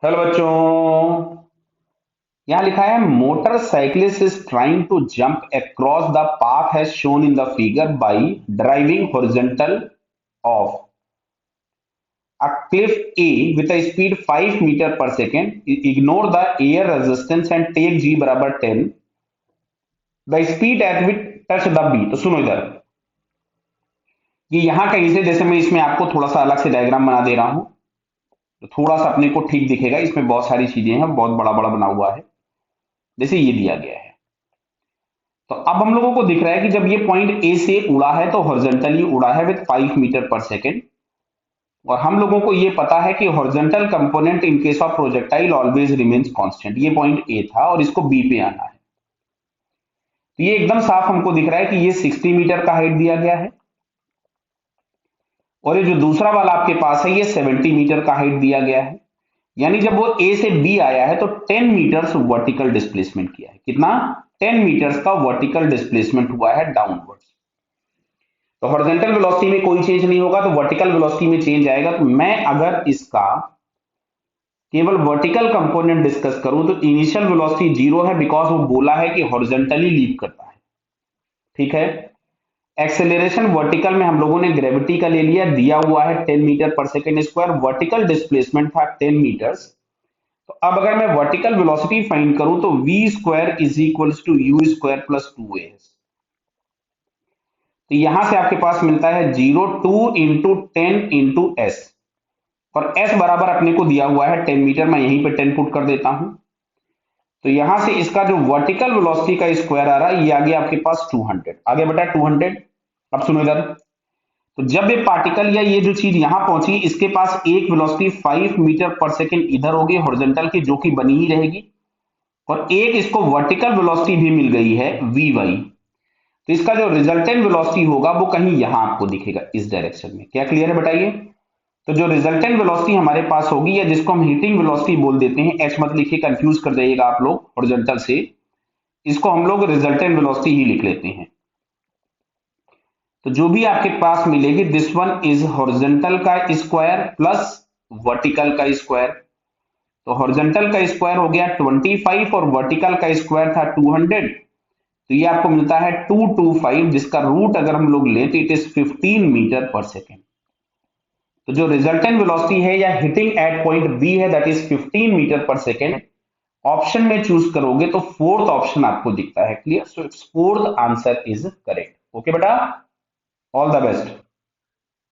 Hello बच्चों, यहाँ लिखा है motorcyclist is trying to jump across the path has shown in the figure by driving horizontal of a cliff A with a speed 5 meter per second. Ignore the air resistance and take G बराबर 10. The speed at which touch the B. तो सुनो इधर, ये यहाँ कहीं से, जैसे मैं इसमें आपको थोड़ा सा अलग से डायग्राम बना दे रहा हूँ तो थोड़ा सा अपने को ठीक दिखेगा। इसमें बहुत सारी चीजें हैं, बहुत बड़ा बड़ा बना हुआ है। जैसे ये दिया गया है, तो अब हम लोगों को दिख रहा है कि जब ये पॉइंट ए से उड़ा है तो हॉरिजॉन्टली उड़ा है विद 5 मीटर पर सेकेंड। और हम लोगों को ये पता है कि horizontal component in case of projectile always remains constant. ये पॉइंट ए था और इसको बी पे आना है, तो ये एकदम साफ हमको दिख रहा है कि ये 60 मीटर का हाइट दिया गया है और ये जो दूसरा वाला आपके पास है ये 70 मीटर का हाइट दिया गया है। यानी जब वो ए से बी आया है तो 10 मीटर्स वर्टिकल डिस्प्लेसमेंट किया है। कितना? 10 मीटर्स का वर्टिकल डिस्प्लेसमेंट हुआ है डाउनवर्ड्स। तो हॉरिजॉन्टल वेलोसिटी में कोई चेंज नहीं होगा, तो वर्टिकल वेलोसिटी में चेंज आएगा। तो मैं अगर इसका केवल वर्टिकल कंपोनेंट डिस्कस करूं तो इनिशियल वेलोसिटी जीरो है, बिकॉज वो बोला है कि हॉरिजॉन्टली लीव करता है। ठीक है। एक्सेलरेशन वर्टिकल में हम लोगों ने ग्रेविटी का ले लिया, दिया हुआ है 10 मीटर पर सेकेंड स्क्वायर। वर्टिकल डिस्प्लेसमेंट था 10 मीटर्स। तो अब अगर मैं वर्टिकल वेलोसिटी फाइंड करूं तो v square is equal to u square plus 2a। तो यहां से आपके पास मिलता है 02 इंटू 10 इंटू एस, और एस बराबर अपने को दिया हुआ है 10 मीटर। मैं यहीं पे 10 पुट कर देता हूं, तो यहां से इसका जो वर्टिकल वेलोसिटी का स्क्वायर आ रहा है ये आ गया आपके पास 200। आगे बेटा 200। अब सुनो इधर, तो जब ये पार्टिकल या ये जो चीज यहां पहुंची, इसके पास एक वेलोसिटी 5 मीटर पर सेकेंड इधर होगी हॉरिजॉन्टल की, जो कि बनी ही रहेगी, और एक इसको वर्टिकल वेलोसिटी भी मिल गई है वी वाई। तो इसका जो रिजल्टेंट वेलोसिटी होगा वो कहीं यहां आपको दिखेगा, इस डायरेक्शन में। क्या क्लियर है बताइए? तो जो रिजल्टेंट वेलोसिटी हमारे पास होगी, या जिसको हम हीटिंग वेलोसिटी बोल देते हैं, एच मत लिखिए, कंफ्यूज कर जाइएगा आप लोग हॉरिजॉन्टल से, इसको हम लोग रिजल्टेंट वेलोसिटी ही लिख लेते हैं। तो जो भी आपके पास मिलेगी, दिस वन इज हॉरिजॉन्टल का स्क्वायर प्लस वर्टिकल का स्क्वायर। तो हॉरिजॉन्टल का स्क्वायर हो गया 25 और वर्टिकल का स्क्वायर था 200। तो ये आपको मिलता है 225, जिसका रूट अगर हम लोग लें तो इट इज 15 मीटर पर सेकेंड। तो जो रिजल्टेंट वेलोसिटी है या हिटिंग एट पॉइंट बी है, दैट इज 15 मीटर पर सेकेंड। ऑप्शन में चूज करोगे तो फोर्थ ऑप्शन आपको दिखता है। Clear? So fourth answer is correct. Okay बेटा, ऑल द बेस्ट।